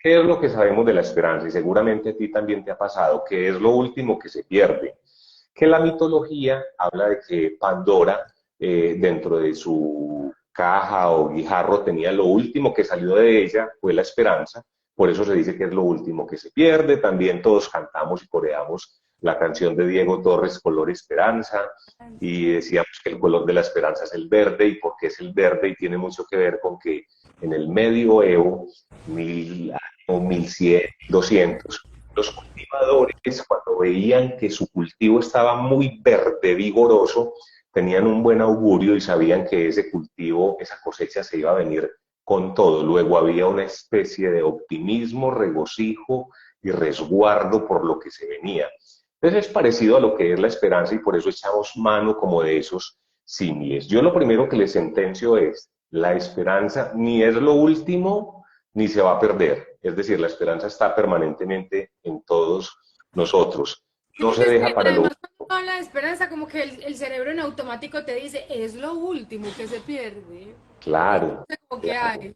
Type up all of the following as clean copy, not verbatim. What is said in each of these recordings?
¿Qué es lo que sabemos de la esperanza? Y seguramente a ti también te ha pasado, que es lo último que se pierde. Que la mitología habla de que Pandora, dentro de su caja o guijarro, tenía lo último que salió de ella, fue la esperanza. Por eso se dice que es lo último que se pierde. También todos cantamos y coreamos la canción de Diego Torres, Color Esperanza, y decíamos que el color de la esperanza es el verde. ¿Y por qué es el verde? Y tiene mucho que ver con que en el medioevo, 1100, 200, los cultivadores, cuando veían que su cultivo estaba muy verde, vigoroso, tenían un buen augurio y sabían que ese cultivo, esa cosecha se iba a venir con todo. Luego había una especie de optimismo, regocijo y resguardo por lo que se venía. Entonces es parecido a lo que es la esperanza y por eso echamos mano como de esos símiles. Yo lo primero que les sentencio es, la esperanza ni es lo último ni se va a perder. Es decir, la esperanza está permanentemente en todos nosotros. Sí, No porque se es que deja para lo además último. cuando habla de esperanza, como que el cerebro en automático te dice, es lo último que se pierde. Claro, Entonces, como que claro. hay.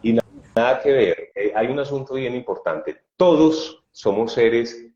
Y nada que ver. Hay un asunto bien importante. Todos somos seres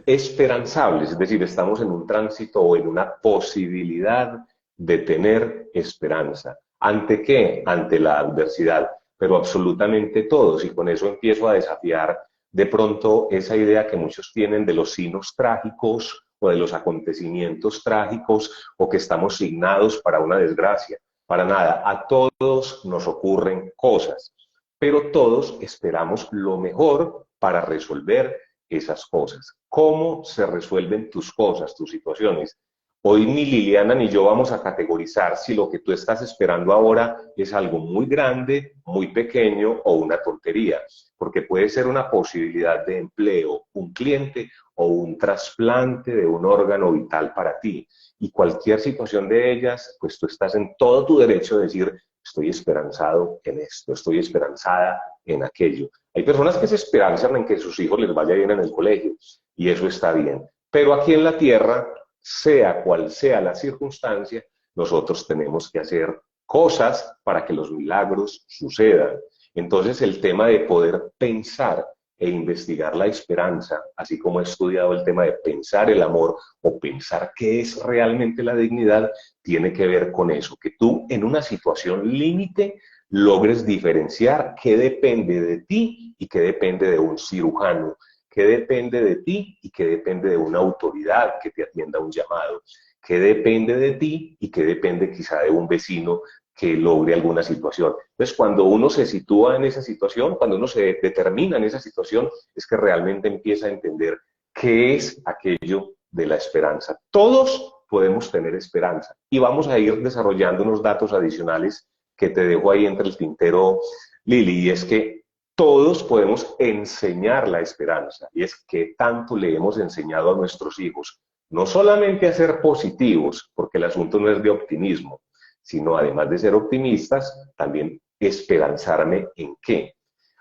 esperanzables, es decir, estamos en un tránsito o en una posibilidad de tener esperanza. ¿Ante qué? Ante la adversidad, pero absolutamente todos. Y con eso empiezo a desafiar de pronto esa idea que muchos tienen de los signos trágicos o de los acontecimientos trágicos o que estamos signados para una desgracia. Para nada, a todos nos ocurren cosas, pero todos esperamos lo mejor para resolver esas cosas. ¿Cómo se resuelven tus cosas, tus situaciones? Hoy ni Liliana ni yo vamos a categorizar si lo que tú estás esperando ahora es algo muy grande, muy pequeño o una tontería, porque puede ser una posibilidad de empleo, un cliente o un trasplante de un órgano vital para ti. Y cualquier situación de ellas, pues tú estás en todo tu derecho de decir, estoy esperanzado en esto, estoy esperanzada en aquello. Hay personas que se esperanzan en que sus hijos les vaya bien en el colegio y eso está bien. Pero aquí en la tierra, sea cual sea la circunstancia, nosotros tenemos que hacer cosas para que los milagros sucedan. Entonces el tema de poder pensar e investigar la esperanza, así como he estudiado el tema de pensar el amor o pensar qué es realmente la dignidad, tiene que ver con eso, que tú en una situación límite logres diferenciar qué depende de ti y qué depende de un cirujano, qué depende de ti y qué depende de una autoridad que te atienda un llamado, qué depende de ti y qué depende quizá de un vecino que logre alguna situación. Entonces, cuando uno se sitúa en esa situación, cuando uno se determina en esa situación, es que realmente empieza a entender qué es aquello de la esperanza. Todos podemos tener esperanza y vamos a ir desarrollando unos datos adicionales que te dejo ahí entre el tintero, Lili, y es que todos podemos enseñar la esperanza, y es que tanto le hemos enseñado a nuestros hijos, no solamente a ser positivos, porque el asunto no es de optimismo, sino además de ser optimistas, también esperanzarme en qué.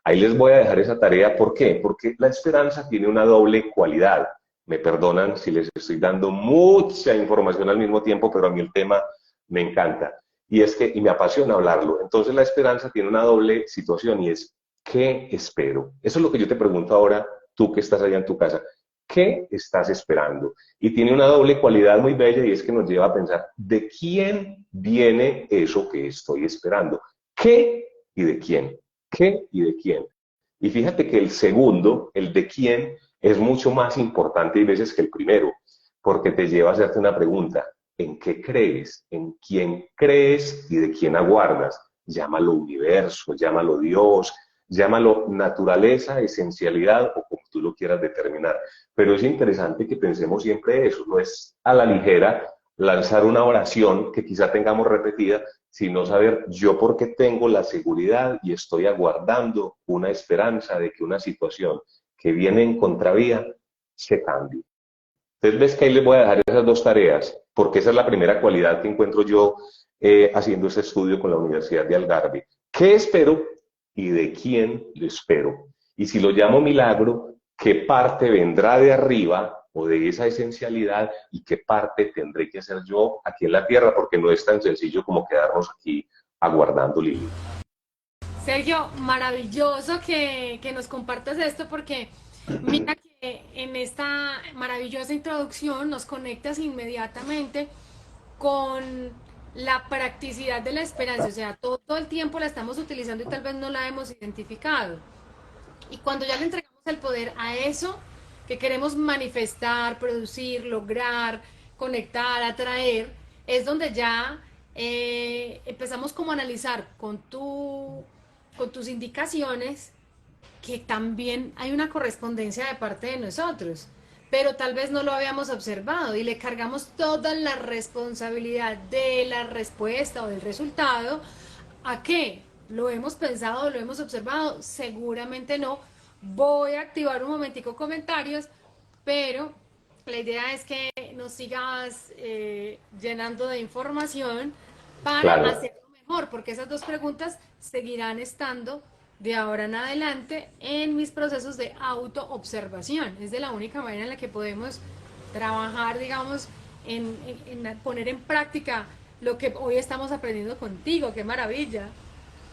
Ahí les voy a dejar esa tarea, ¿por qué? Porque la esperanza tiene una doble cualidad. Me perdonan si les estoy dando mucha información al mismo tiempo, pero a mí el tema me encanta. Y es que, y me apasiona hablarlo. Entonces la esperanza tiene una doble situación y es, ¿qué espero? Eso es lo que yo te pregunto ahora, tú que estás allá en tu casa. ¿Qué estás esperando? Y tiene una doble cualidad muy bella y es que nos lleva a pensar, ¿de quién viene eso que estoy esperando? ¿Qué y de quién? ¿Qué y de quién? Y fíjate que el segundo, el de quién, es mucho más importante y veces que el primero, porque te lleva a hacerte una pregunta. ¿En qué crees? ¿En quién crees y de quién aguardas? Llámalo universo, llámalo Dios, llámalo naturaleza, esencialidad o como tú lo quieras determinar. Pero es interesante que pensemos siempre eso, no es a la ligera lanzar una oración que quizá tengamos repetida, sino saber yo por qué tengo la seguridad y estoy aguardando una esperanza de que una situación que viene en contravía se cambie. Entonces ves que ahí les voy a dejar esas dos tareas, porque esa es la primera cualidad que encuentro yo haciendo este estudio con la Universidad de Algarve. ¿Qué espero y de quién lo espero? Y si lo llamo milagro, ¿qué parte vendrá de arriba o de esa esencialidad y qué parte tendré que hacer yo aquí en la tierra? Porque no es tan sencillo como quedarnos aquí aguardando, Lili. Sergio, maravilloso que nos compartas esto porque mira que en esta maravillosa introducción nos conectas inmediatamente con la practicidad de la esperanza, o sea, todo el tiempo la estamos utilizando y tal vez no la hemos identificado. Y cuando ya le entregamos el poder a eso que queremos manifestar, producir, lograr, conectar, atraer, es donde ya empezamos como a analizar con tus indicaciones que también hay una correspondencia de parte de nosotros, pero tal vez no lo habíamos observado y le cargamos toda la responsabilidad de la respuesta o del resultado. ¿A qué? ¿Lo hemos pensado, lo hemos observado? Seguramente no. Voy a activar un momentico comentarios, pero la idea es que nos sigas llenando de información para Claro. hacerlo mejor, porque esas dos preguntas seguirán estando de ahora en adelante en mis procesos de autoobservación. Es de la única manera en la que podemos trabajar, digamos, en poner en práctica lo que hoy estamos aprendiendo contigo. ¡Qué maravilla!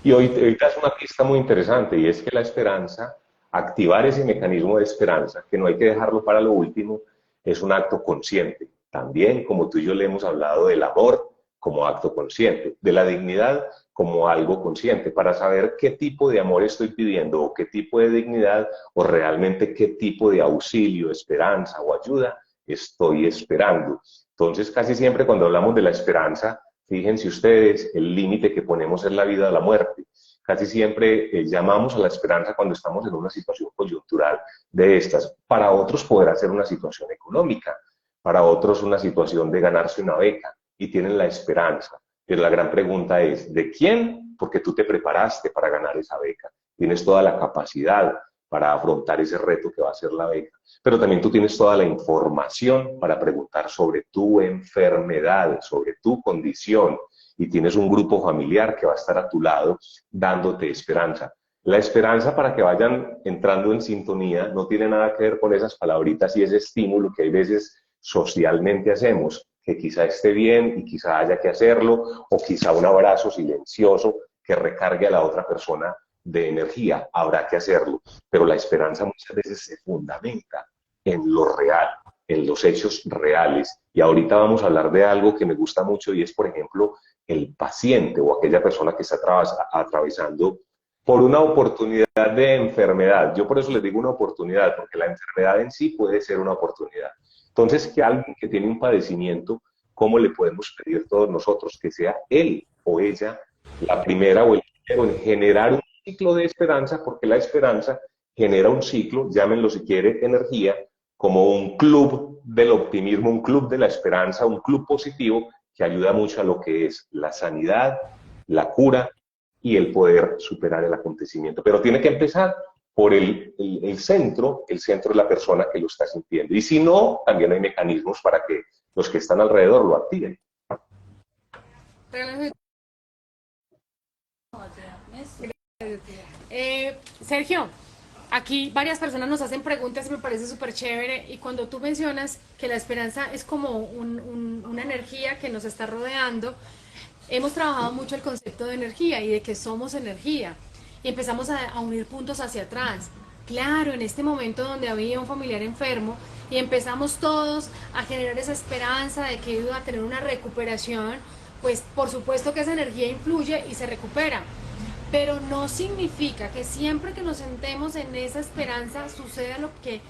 Y hoy das una pista muy interesante y es que la esperanza, activar ese mecanismo de esperanza, que no hay que dejarlo para lo último, es un acto consciente. También, como tú y yo le hemos hablado del amor como acto consciente, de la dignidad como algo consciente, para saber qué tipo de amor estoy pidiendo o qué tipo de dignidad o realmente qué tipo de auxilio, esperanza o ayuda estoy esperando. Entonces, casi siempre cuando hablamos de la esperanza, fíjense ustedes, el límite que ponemos es la vida o la muerte. Casi siempre llamamos a la esperanza cuando estamos en una situación coyuntural de estas. Para otros podrá ser una situación económica, para otros una situación de ganarse una beca y tienen la esperanza. Pero la gran pregunta es, ¿de quién? Porque tú te preparaste para ganar esa beca. Tienes toda la capacidad para afrontar ese reto que va a ser la beca. Pero también tú tienes toda la información para preguntar sobre tu enfermedad, sobre tu condición, y tienes un grupo familiar que va a estar a tu lado dándote esperanza. La esperanza, para que vayan entrando en sintonía, no tiene nada que ver con esas palabritas y ese estímulo que hay veces socialmente hacemos, que quizá esté bien y quizá haya que hacerlo, o quizá un abrazo silencioso que recargue a la otra persona de energía, habrá que hacerlo, pero la esperanza muchas veces se fundamenta en lo real, en los hechos reales. Y ahorita vamos a hablar de algo que me gusta mucho y es, por ejemplo, el paciente o aquella persona que está atravesando por una oportunidad de enfermedad. Yo por eso les digo una oportunidad, porque la enfermedad en sí puede ser una oportunidad. Entonces, que alguien que tiene un padecimiento, ¿cómo le podemos pedir todos nosotros que sea él o ella la primera o el primero en generar un ciclo de esperanza? Porque la esperanza genera un ciclo, llámenlo si quiere, energía, como un club del optimismo, un club de la esperanza, un club positivo que ayuda mucho a lo que es la sanidad, la cura y el poder superar el acontecimiento. Pero tiene que empezar por el centro es la persona que lo está sintiendo. Y si no, también hay mecanismos para que los que están alrededor lo activen. Sergio, aquí varias personas nos hacen preguntas y me parece súper chévere. Y cuando tú mencionas que la esperanza es como una energía que nos está rodeando, hemos trabajado mucho el concepto de energía y de que somos energía. Y empezamos a unir puntos hacia atrás. Claro, en este momento donde había un familiar enfermo y empezamos todos a generar esa esperanza de que iba a tener una recuperación, pues por supuesto que esa energía influye y se recupera. Pero no significa que siempre que nos sentemos en esa esperanza suceda lo que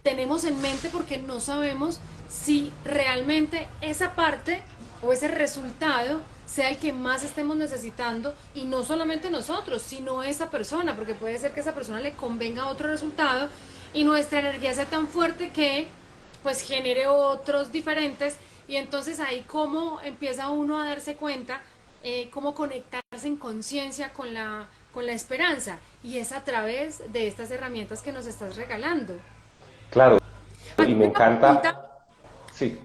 tenemos en mente, porque no sabemos si realmente esa parte o ese resultado sea el que más estemos necesitando, y no solamente nosotros, sino esa persona, porque puede ser que a esa persona le convenga otro resultado y nuestra energía sea tan fuerte que pues genere otros diferentes, y entonces ahí cómo empieza uno a darse cuenta, cómo conectarse en conciencia con la esperanza, y es a través de estas herramientas que nos estás regalando. Claro, y Aquí me hay una pregunta, encanta, sí,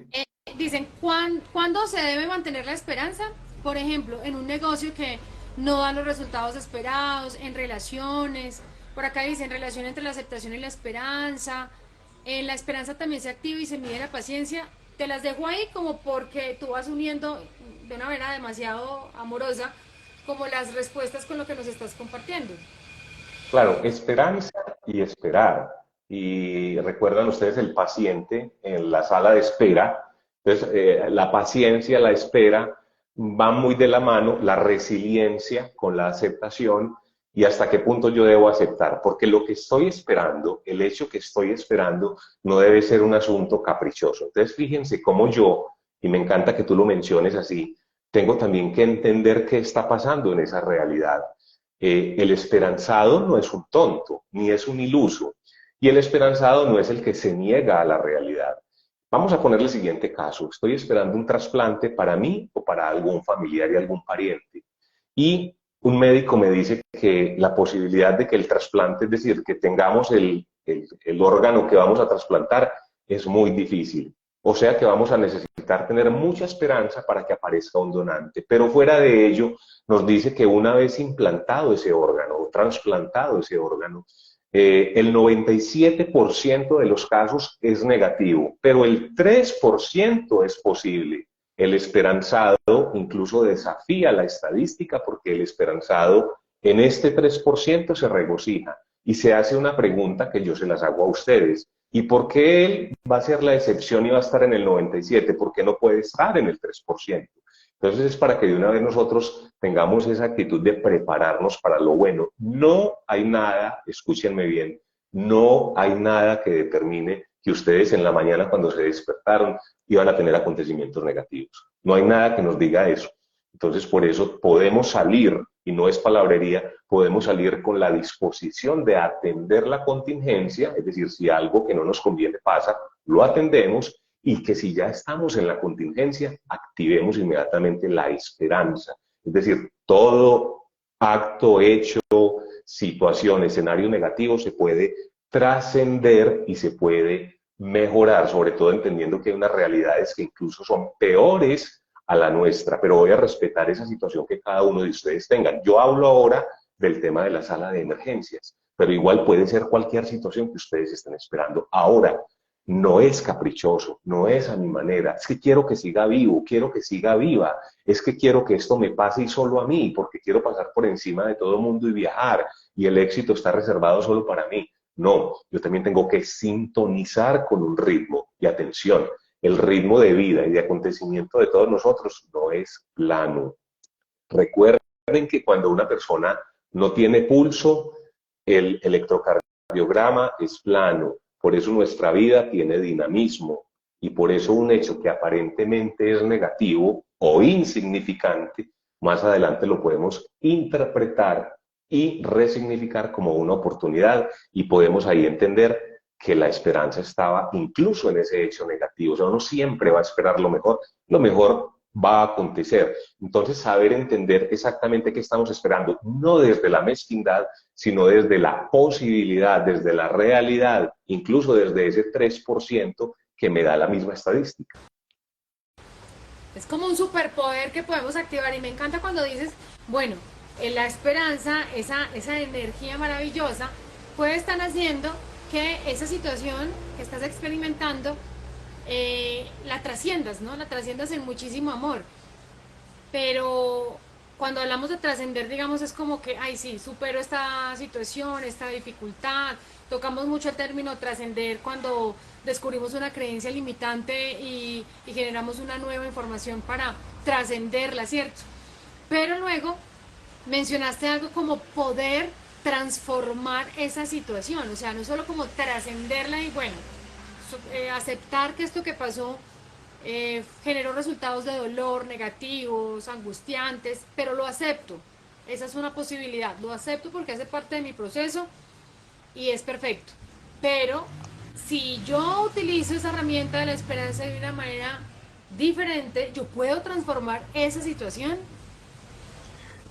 dicen, ¿cuándo se debe mantener la esperanza? Por ejemplo, en un negocio que no da los resultados esperados, en relaciones, por acá dicen relación entre la aceptación y la esperanza, en la esperanza también se activa y se mide la paciencia. Te las dejo ahí como porque tú vas uniendo de una manera demasiado amorosa como las respuestas con lo que nos estás compartiendo. Claro, esperanza y esperar. Y recuerdan ustedes el paciente en la sala de espera. Entonces, la paciencia, la espera van muy de la mano, la resiliencia con la aceptación y hasta qué punto yo debo aceptar. Porque lo que estoy esperando, el hecho que estoy esperando, no debe ser un asunto caprichoso. Entonces, fíjense cómo yo, y me encanta que tú lo menciones así, tengo también que entender qué está pasando en esa realidad. El esperanzado no es un tonto, ni es un iluso, y el esperanzado no es el que se niega a la realidad. Vamos a poner el siguiente caso. Estoy esperando un trasplante para mí o para algún familiar y algún pariente. Y un médico me dice que la posibilidad de que el trasplante, es decir, que tengamos el órgano que vamos a trasplantar, es muy difícil. O sea que vamos a necesitar tener mucha esperanza para que aparezca un donante. Pero fuera de ello, nos dice que una vez implantado ese órgano o trasplantado ese órgano, el 97% de los casos es negativo, pero el 3% es posible. El esperanzado incluso desafía la estadística porque el esperanzado en este 3% se regocija y se hace una pregunta que yo se las hago a ustedes. ¿Y por qué él va a ser la excepción y va a estar en el 97%? ¿Por qué no puede estar en el 3%? Entonces es para que de una vez nosotros tengamos esa actitud de prepararnos para lo bueno. No hay nada, escúchenme bien, no hay nada que determine que ustedes en la mañana cuando se despertaron iban a tener acontecimientos negativos. No hay nada que nos diga eso. Entonces por eso podemos salir, y no es palabrería, podemos salir con la disposición de atender la contingencia, es decir, si algo que no nos conviene pasa, lo atendemos, y que si ya estamos en la contingencia, activemos inmediatamente la esperanza. Es decir, todo acto, hecho, situación, escenario negativo se puede trascender y se puede mejorar, sobre todo entendiendo que hay unas realidades que incluso son peores a la nuestra, pero voy a respetar esa situación que cada uno de ustedes tengan. Yo hablo ahora del tema de la sala de emergencias, pero igual puede ser cualquier situación que ustedes estén esperando. Ahora, no es caprichoso, no es a mi manera, es que quiero que siga vivo, quiero que siga viva, es que quiero que esto me pase y solo a mí, porque quiero pasar por encima de todo el mundo y viajar, y el éxito está reservado solo para mí. No, yo también tengo que sintonizar con un ritmo, y atención, el ritmo de vida y de acontecimiento de todos nosotros no es plano. Recuerden que cuando una persona no tiene pulso, el electrocardiograma es plano. Por eso nuestra vida tiene dinamismo y por eso un hecho que aparentemente es negativo o insignificante, más adelante lo podemos interpretar y resignificar como una oportunidad y podemos ahí entender que la esperanza estaba incluso en ese hecho negativo. O sea, uno siempre va a esperar lo mejor va a acontecer. Entonces, saber entender exactamente qué estamos esperando, no desde la mezquindad, sino desde la posibilidad, desde la realidad, incluso desde ese 3% que me da la misma estadística. Es como un superpoder que podemos activar y me encanta cuando dices, bueno, la esperanza, esa energía maravillosa, puede estar haciendo que esa situación que estás experimentando la trasciendas, ¿no? La trasciendas en muchísimo amor. Pero cuando hablamos de trascender, digamos, es como que, ay, sí, supero esta situación, esta dificultad. Tocamos mucho el término trascender cuando descubrimos una creencia limitante y generamos una nueva información para trascenderla, ¿cierto? Pero luego mencionaste algo como poder transformar esa situación, o sea, no solo como trascenderla y bueno, aceptar que esto que pasó generó resultados de dolor, negativos, angustiantes, pero lo acepto. Esa es una posibilidad. Lo acepto porque hace parte de mi proceso y es perfecto. Pero si yo utilizo esa herramienta de la esperanza de una manera diferente, yo puedo transformar esa situación.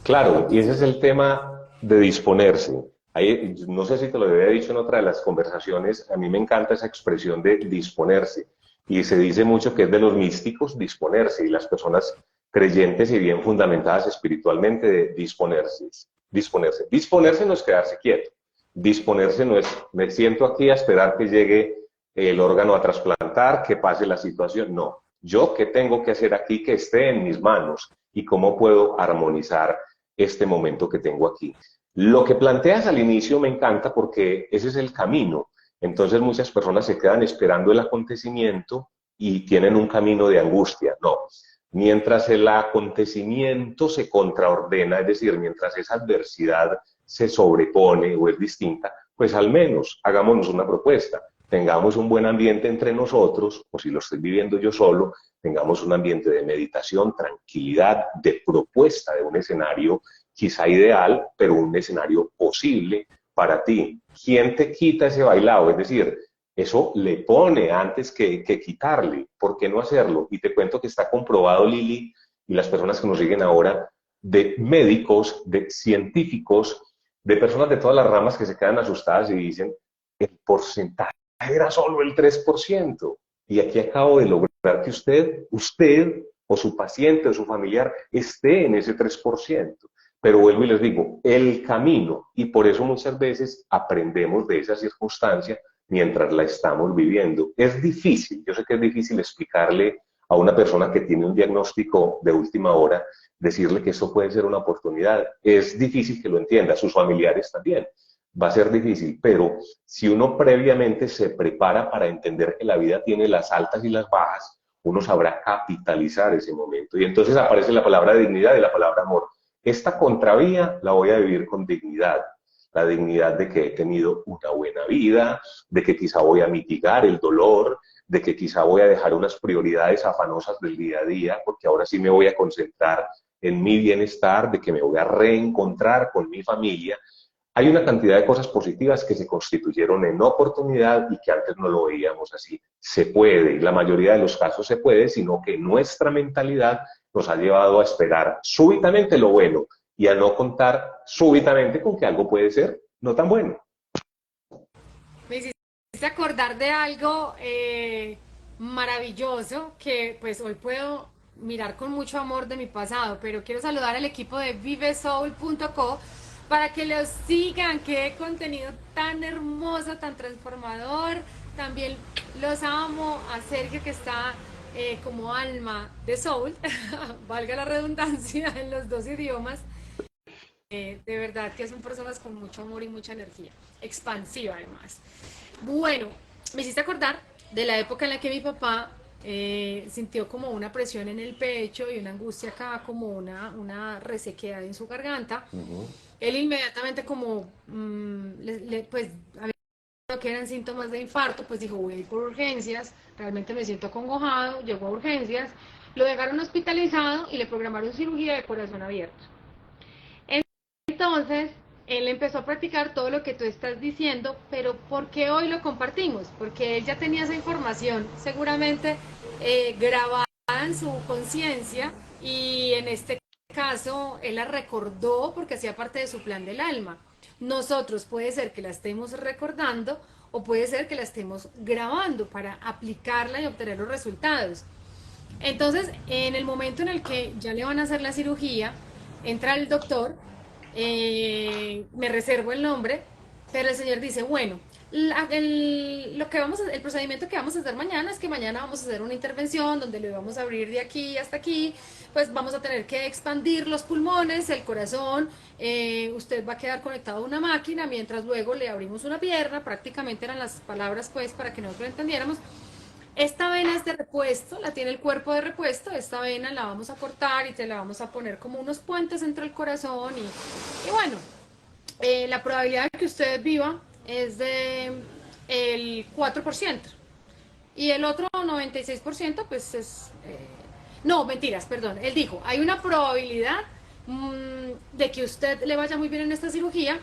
Claro, y ese es el tema de disponerse. Ahí, no sé si te lo había dicho en otra de las conversaciones, a mí me encanta esa expresión de disponerse. Y se dice mucho que es de los místicos disponerse y las personas creyentes y bien fundamentadas espiritualmente de disponerse. Disponerse. Disponerse no es quedarse quieto. Disponerse no es me siento aquí a esperar que llegue el órgano a trasplantar, que pase la situación. No. Yo qué tengo que hacer aquí que esté en mis manos y cómo puedo armonizar este momento que tengo aquí. Lo que planteas al inicio me encanta porque ese es el camino. Entonces muchas personas se quedan esperando el acontecimiento y tienen un camino de angustia. No, mientras el acontecimiento se contraordena, es decir, mientras esa adversidad se sobrepone o es distinta, pues al menos hagámonos una propuesta, tengamos un buen ambiente entre nosotros, o si lo estoy viviendo yo solo, tengamos un ambiente de meditación, tranquilidad, de propuesta de un escenario quizá ideal, pero un escenario posible para ti. ¿Quién te quita ese bailado? Es decir, eso le pone antes que quitarle. ¿Por qué no hacerlo? Y te cuento que está comprobado, Lili, y las personas que nos siguen ahora, de médicos, de científicos, de personas de todas las ramas que se quedan asustadas y dicen, el porcentaje era solo el 3%. Y aquí acabo de lograr que usted o su paciente o su familiar esté en ese 3%. Pero vuelvo y les digo, el camino, y por eso muchas veces aprendemos de esa circunstancia mientras la estamos viviendo. Es difícil, yo sé que es difícil explicarle a una persona que tiene un diagnóstico de última hora, decirle que eso puede ser una oportunidad. Es difícil que lo entienda, sus familiares también. Va a ser difícil, pero si uno previamente se prepara para entender que la vida tiene las altas y las bajas, uno sabrá capitalizar ese momento. Y entonces aparece la palabra dignidad y la palabra amor. Esta contravía la voy a vivir con dignidad, la dignidad de que he tenido una buena vida, de que quizá voy a mitigar el dolor, de que quizá voy a dejar unas prioridades afanosas del día a día, porque ahora sí me voy a concentrar en mi bienestar, de que me voy a reencontrar con mi familia. Hay una cantidad de cosas positivas que se constituyeron en oportunidad y que antes no lo veíamos así. Se puede, y la mayoría de los casos se puede, sino que nuestra mentalidad nos ha llevado a esperar súbitamente lo bueno y a no contar súbitamente con que algo puede ser no tan bueno. Me hiciste acordar de algo maravilloso que pues hoy puedo mirar con mucho amor de mi pasado, pero quiero saludar al equipo de vivesoul.co para que los sigan, qué contenido tan hermoso, tan transformador. También los amo a Sergio que está como alma de soul, valga la redundancia en los dos idiomas. De verdad que son personas con mucho amor y mucha energía, expansiva además. Bueno, me hiciste acordar de la época en la que mi papá sintió como una presión en el pecho y una angustia acá, como una resequedad en su garganta. Uh -huh. Él inmediatamente como, pues, había que eran síntomas de infarto, pues dijo, voy a ir por urgencias, realmente me siento acongojado, llegó a urgencias, lo dejaron hospitalizado y le programaron cirugía de corazón abierto. Entonces, él empezó a practicar todo lo que tú estás diciendo, pero ¿por qué hoy lo compartimos? Porque él ya tenía esa información seguramente grabada en su conciencia y en este caso él la recordó porque hacía parte de su plan del alma. Nosotros puede ser que la estemos recordando o puede ser que la estemos grabando para aplicarla y obtener los resultados. Entonces, en el momento en el que ya le van a hacer la cirugía, entra el doctor, me reservo el nombre, pero el señor dice, bueno, lo que el procedimiento que vamos a hacer mañana es que mañana vamos a hacer una intervención donde le vamos a abrir de aquí hasta aquí, pues vamos a tener que expandir los pulmones, el corazón, usted va a quedar conectado a una máquina, mientras luego le abrimos una pierna, prácticamente eran las palabras pues para que nosotros lo entendiéramos. Esta vena es de repuesto, la tiene el cuerpo de repuesto, esta vena la vamos a cortar y te la vamos a poner como unos puentes entre el corazón y bueno, la probabilidad de que usted viva es de el 4% y el otro 96% pues es... no, mentiras, perdón, él dijo, hay una probabilidad de que usted le vaya muy bien en esta cirugía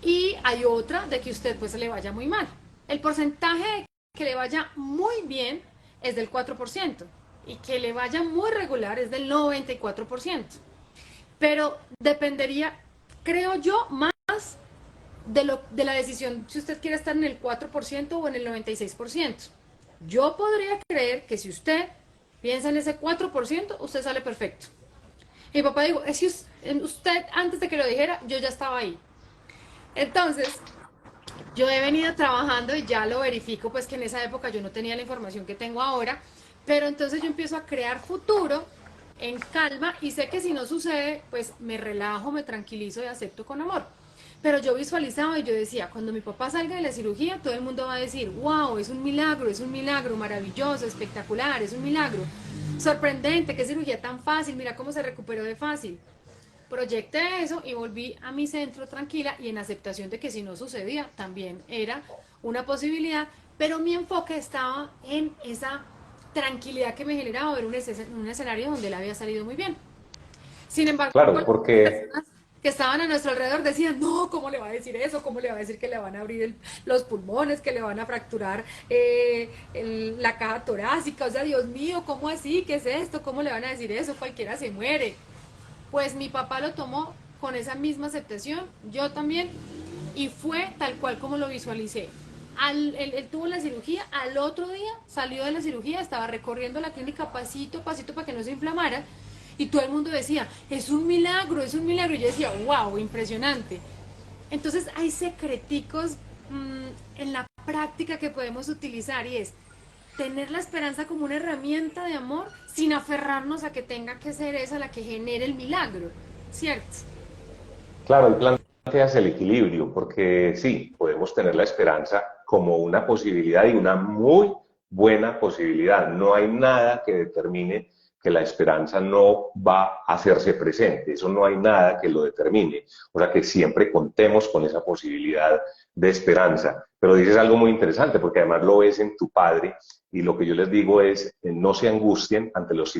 y hay otra de que usted pues le vaya muy mal. El porcentaje de que le vaya muy bien es del 4% y que le vaya muy regular es del 94%. Pero dependería, creo yo, más de la decisión si usted quiere estar en el 4% o en el 96%. Yo podría creer que si usted piensa en ese 4%, usted sale perfecto. Y mi papá dijo, es que usted antes de que lo dijera, yo ya estaba ahí. Entonces, yo he venido trabajando y ya lo verifico, pues que en esa época yo no tenía la información que tengo ahora, pero entonces yo empiezo a crear futuro en calma y sé que si no sucede, pues me relajo, me tranquilizo y acepto con amor. Pero yo visualizaba y yo decía, cuando mi papá salga de la cirugía, todo el mundo va a decir, wow, es un milagro maravilloso, espectacular, es un milagro. Sorprendente, qué cirugía tan fácil, mira cómo se recuperó de fácil. Proyecté eso y volví a mi centro tranquila y en aceptación de que si no sucedía, también era una posibilidad, pero mi enfoque estaba en esa tranquilidad que me generaba ver un escenario donde él había salido muy bien. Sin embargo, Claro, las porque personas que estaban a nuestro alrededor decían, no, ¿cómo le va a decir eso? ¿Cómo le va a decir que le van a abrir los pulmones, que le van a fracturar la caja torácica? O sea, Dios mío, ¿cómo así? ¿Qué es esto? ¿Cómo le van a decir eso? Cualquiera se muere. Pues mi papá lo tomó con esa misma aceptación, yo también, y fue tal cual como lo visualicé. Él tuvo la cirugía, al otro día salió de la cirugía, estaba recorriendo la clínica pasito a pasito para que no se inflamara, y todo el mundo decía, es un milagro, es un milagro. Y yo decía, wow, impresionante. Entonces hay secreticos en la práctica que podemos utilizar y es tener la esperanza como una herramienta de amor sin aferrarnos a que tenga que ser esa la que genere el milagro, ¿cierto? claro, el plan planteas el equilibrio, porque sí, podemos tener la esperanza como una posibilidad y una muy buena posibilidad. No hay nada que determine que la esperanza no va a hacerse presente. Eso no hay nada que lo determine. O sea, que siempre contemos con esa posibilidad de esperanza. Pero dices algo muy interesante, porque además lo ves en tu padre, y lo que yo les digo es, no se angustien ante las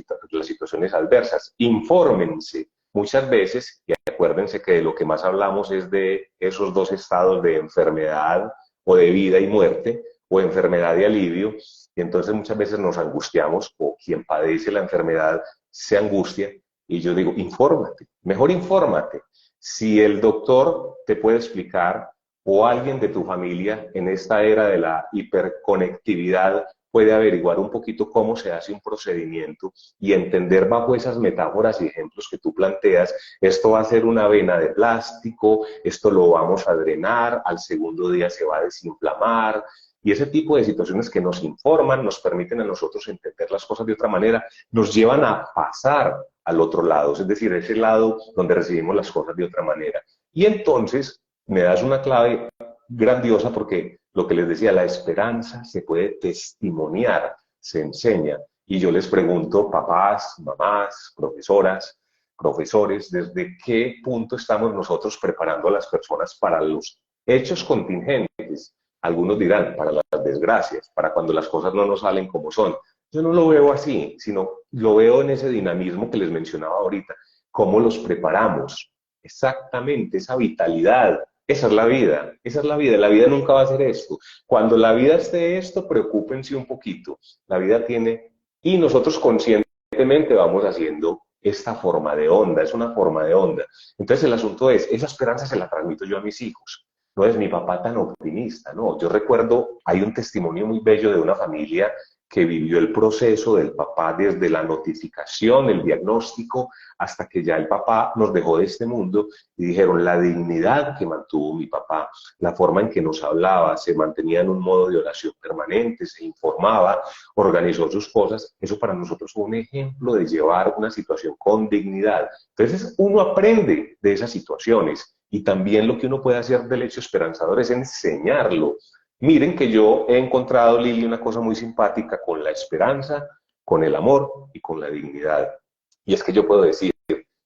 situaciones adversas, infórmense muchas veces, y acuérdense que de lo que más hablamos es de esos dos estados de enfermedad o de vida y muerte, o enfermedad y alivio, y entonces muchas veces nos angustiamos, o quien padece la enfermedad se angustia, y yo digo, infórmate, mejor infórmate. Si el doctor te puede explicar, o alguien de tu familia en esta era de la hiperconectividad puede averiguar un poquito cómo se hace un procedimiento y entender bajo esas metáforas y ejemplos que tú planteas, esto va a ser una vena de plástico, esto lo vamos a drenar, al segundo día se va a desinflamar, y ese tipo de situaciones que nos informan, nos permiten a nosotros entender las cosas de otra manera, nos llevan a pasar al otro lado, es decir, ese lado donde recibimos las cosas de otra manera. Y entonces me das una clave grandiosa porque lo que les decía, la esperanza se puede testimoniar, se enseña. Y yo les pregunto, papás, mamás, profesoras, profesores, ¿desde qué punto estamos nosotros preparando a las personas para los hechos contingentes? Algunos dirán, para las desgracias, para cuando las cosas no nos salen como son. Yo no lo veo así, sino lo veo en ese dinamismo que les mencionaba ahorita, cómo los preparamos. Exactamente, esa vitalidad, esa es la vida, esa es la vida nunca va a ser esto. Cuando la vida esté esto, preocúpense un poquito. La vida tiene, y nosotros conscientemente vamos haciendo esta forma de onda, es una forma de onda. Entonces el asunto es, esa esperanza se la transmito yo a mis hijos. No es mi papá tan optimista, no. Yo recuerdo, hay un testimonio muy bello de una familia que vivió el proceso del papá desde la notificación, el diagnóstico, hasta que ya el papá nos dejó de este mundo y dijeron la dignidad que mantuvo mi papá, la forma en que nos hablaba, se mantenía en un modo de oración permanente, se informaba, organizó sus cosas, eso para nosotros fue un ejemplo de llevar una situación con dignidad. Entonces uno aprende de esas situaciones y también lo que uno puede hacer del hecho esperanzador es enseñarlo. Miren que yo he encontrado, Lili, una cosa muy simpática con la esperanza, con el amor y con la dignidad. Y es que yo puedo decir,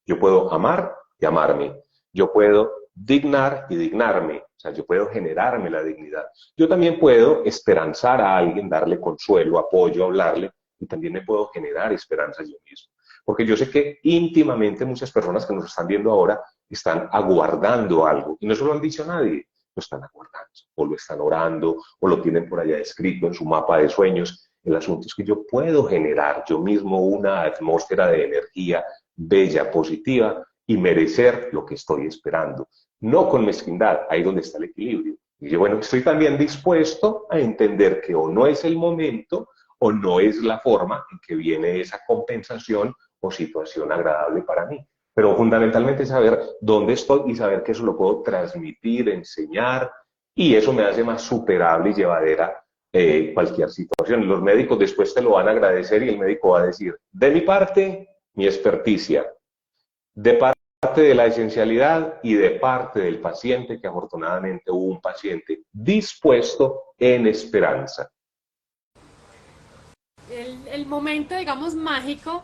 yo puedo amar y amarme. Yo puedo dignar y dignarme. O sea, yo puedo generarme la dignidad. Yo también puedo esperanzar a alguien, darle consuelo, apoyo, hablarle. Y también me puedo generar esperanza yo mismo. Porque yo sé que íntimamente muchas personas que nos están viendo ahora están aguardando algo. Y no se lo han dicho a nadie, lo están aguardando. O lo están orando, o lo tienen por allá escrito en su mapa de sueños. El asunto es que yo puedo generar yo mismo una atmósfera de energía bella, positiva y merecer lo que estoy esperando. No con mezquindad, ahí donde está el equilibrio. Y yo, bueno, estoy también dispuesto a entender que o no es el momento o no es la forma en que viene esa compensación o situación agradable para mí. Pero fundamentalmente saber dónde estoy y saber que eso lo puedo transmitir, enseñar, y eso me hace más superable y llevadera cualquier situación. Los médicos después te lo van a agradecer y el médico va a decir, de mi parte, mi experticia, de parte de la esencialidad y de parte del paciente, que afortunadamente hubo un paciente dispuesto en esperanza. El momento, digamos, mágico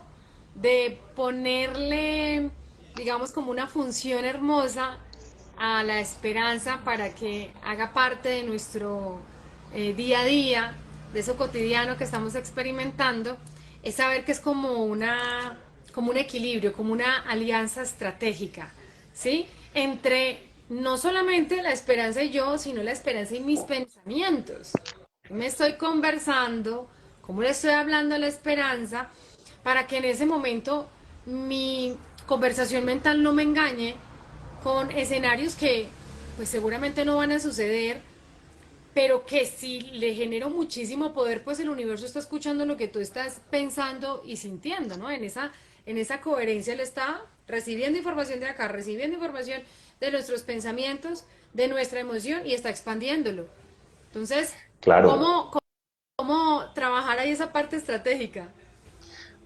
de ponerle, digamos, como una función hermosa a la esperanza para que haga parte de nuestro día a día, de eso cotidiano que estamos experimentando, es saber que es como un equilibrio, como una alianza estratégica, ¿sí? Entre no solamente la esperanza y yo, sino la esperanza y mis pensamientos. Me estoy conversando, cómo le estoy hablando a la esperanza, para que en ese momento mi conversación mental no me engañe con escenarios que pues seguramente no van a suceder, pero que si le genero muchísimo poder, pues el universo está escuchando lo que tú estás pensando y sintiendo, ¿no? En esa coherencia él está recibiendo información de acá, recibiendo información de nuestros pensamientos, de nuestra emoción y está expandiéndolo. Entonces, Claro, ¿cómo trabajar ahí esa parte estratégica?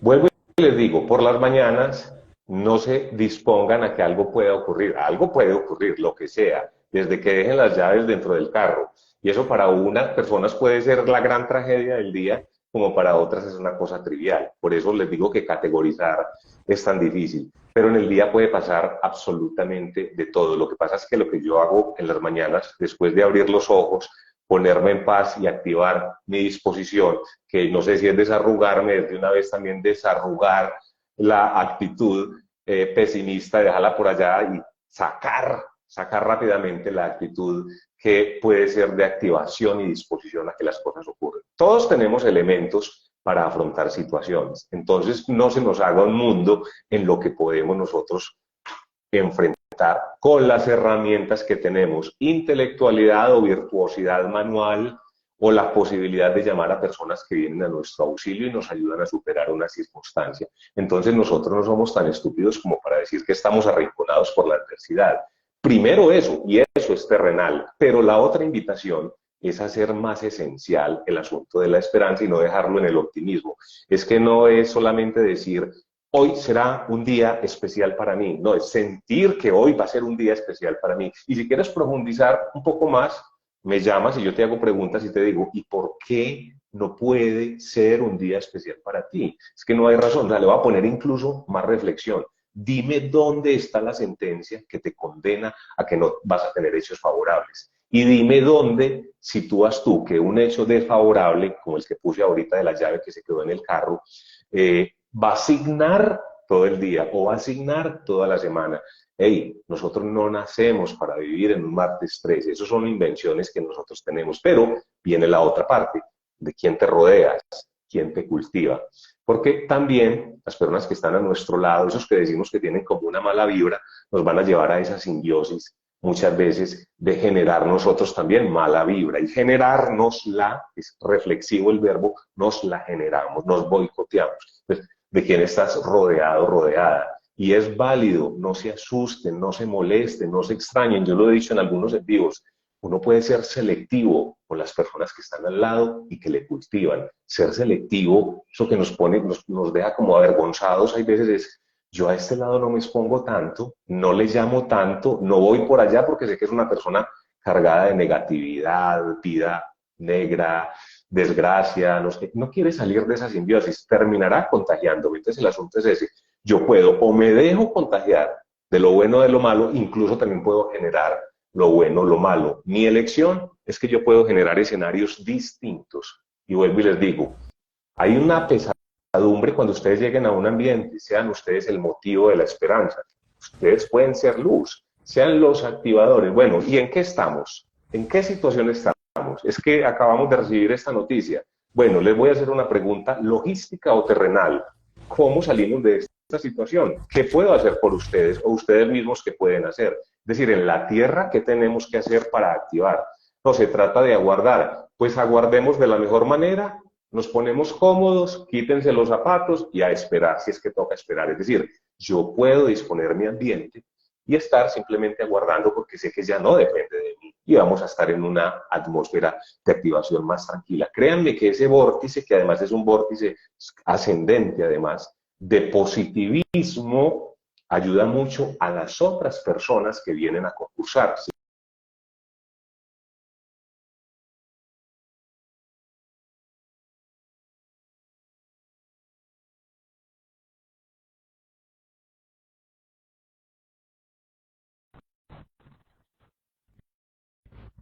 vuelvo y les digo, por las mañanas no se dispongan a que algo pueda ocurrir. Algo puede ocurrir, lo que sea, desde que dejen las llaves dentro del carro. Y eso para unas personas puede ser la gran tragedia del día, como para otras es una cosa trivial. Por eso les digo que categorizar es tan difícil. Pero en el día puede pasar absolutamente de todo. Lo que pasa es que lo que yo hago en las mañanas, después de abrir los ojos, ponerme en paz y activar mi disposición, que no sé si es desarrugarme, es de una vez también desarrugar la actitud pesimista, dejarla por allá y sacar rápidamente la actitud que puede ser de activación y disposición a que las cosas ocurran. Todos tenemos elementos para afrontar situaciones, entonces no se nos haga un mundo en lo que podemos nosotros enfrentar con las herramientas que tenemos, intelectualidad o virtuosidad manual, o la posibilidad de llamar a personas que vienen a nuestro auxilio y nos ayudan a superar una circunstancia. Entonces nosotros no somos tan estúpidos como para decir que estamos arrinconados por la adversidad. Primero eso, y eso es terrenal, pero la otra invitación es hacer más esencial el asunto de la esperanza y no dejarlo en el optimismo. Es que no es solamente decir, hoy será un día especial para mí. No, es sentir que hoy va a ser un día especial para mí. Y si quieres profundizar un poco más, me llamas y yo te hago preguntas y te digo, ¿y por qué no puede ser un día especial para ti? Es que no hay razón. O sea, le voy a poner incluso más reflexión. Dime dónde está la sentencia que te condena a que no vas a tener hechos favorables. Y dime dónde sitúas tú que un hecho desfavorable, como el que puse ahorita de la llave que se quedó en el carro, va a asignar todo el día o va a asignar toda la semana. Hey, nosotros no nacemos para vivir en un martes 13, esas son invenciones que nosotros tenemos, pero viene la otra parte, de quién te rodeas, quién te cultiva. Porque también las personas que están a nuestro lado, esos que decimos que tienen como una mala vibra, nos van a llevar a esa simbiosis muchas veces de generar nosotros también mala vibra. Y generárnosla, es reflexivo el verbo, nos la generamos, nos boicoteamos. Entonces, ¿de quién estás rodeado, rodeada? Y es válido, no se asusten, no se molesten, no se extrañen. Yo lo he dicho en algunos en vivos, uno puede ser selectivo con las personas que están al lado y que le cultivan. Ser selectivo, eso que nos pone, nos deja como avergonzados, hay veces es, yo a este lado no me expongo tanto, no le llamo tanto, no voy por allá porque sé que es una persona cargada de negatividad, vida negra, desgracia, no quiere salir de esa simbiosis, terminará contagiándome. Entonces el asunto es ese, yo puedo o me dejo contagiar de lo bueno, de lo malo, incluso también puedo generar lo bueno, lo malo. Mi elección es que yo puedo generar escenarios distintos. Y vuelvo y les digo, hay una pesadumbre cuando ustedes lleguen a un ambiente, sean ustedes el motivo de la esperanza. Ustedes pueden ser luz, sean los activadores. Bueno, ¿y en qué estamos? ¿En qué situación estamos? Es que acabamos de recibir esta noticia. Bueno, les voy a hacer una pregunta logística o terrenal. ¿Cómo salimos de esta situación? ¿Qué puedo hacer por ustedes o ustedes mismos qué pueden hacer? Es decir, en la tierra, ¿qué tenemos que hacer para activar? No se trata de aguardar. Pues aguardemos de la mejor manera, nos ponemos cómodos, quítense los zapatos y a esperar, si es que toca esperar. Es decir, yo puedo disponer mi ambiente y estar simplemente aguardando porque sé que ya no depende de mí y vamos a estar en una atmósfera de activación más tranquila. Créanme que ese vórtice, que además es un vórtice ascendente además, de positivismo ayuda mucho a las otras personas que vienen a concursar.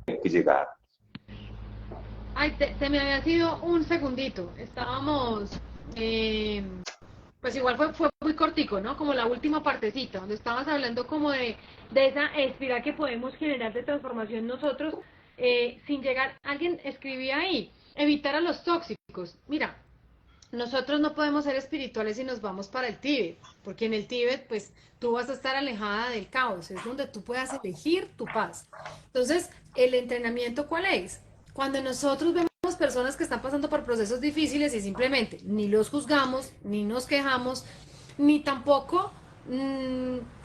Hay que llegar. Ay, se me había sido un segundito. Estábamos, eh, pues igual fue muy cortico, ¿no? Como la última partecita, donde estabas hablando como de esa espiral que podemos generar de transformación nosotros, sin llegar, alguien escribía ahí, evitar a los tóxicos. Mira, nosotros no podemos ser espirituales si nos vamos para el Tíbet, porque en el Tíbet, pues, tú vas a estar alejada del caos, es donde tú puedas elegir tu paz. Entonces, el entrenamiento, ¿cuál es? Cuando nosotros vemos personas que están pasando por procesos difíciles y simplemente ni los juzgamos, ni nos quejamos, ni tampoco,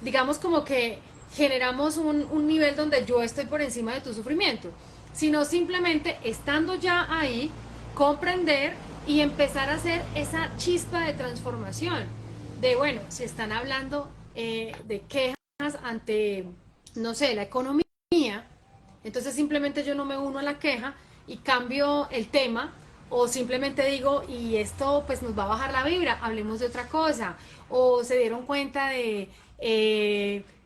digamos como que generamos un nivel donde yo estoy por encima de tu sufrimiento, sino simplemente estando ya ahí, comprender y empezar a hacer esa chispa de transformación. De bueno, si están hablando de quejas ante, no sé, la economía, entonces simplemente yo no me uno a la queja y cambio el tema o simplemente digo, y esto pues nos va a bajar la vibra, hablemos de otra cosa, o se dieron cuenta de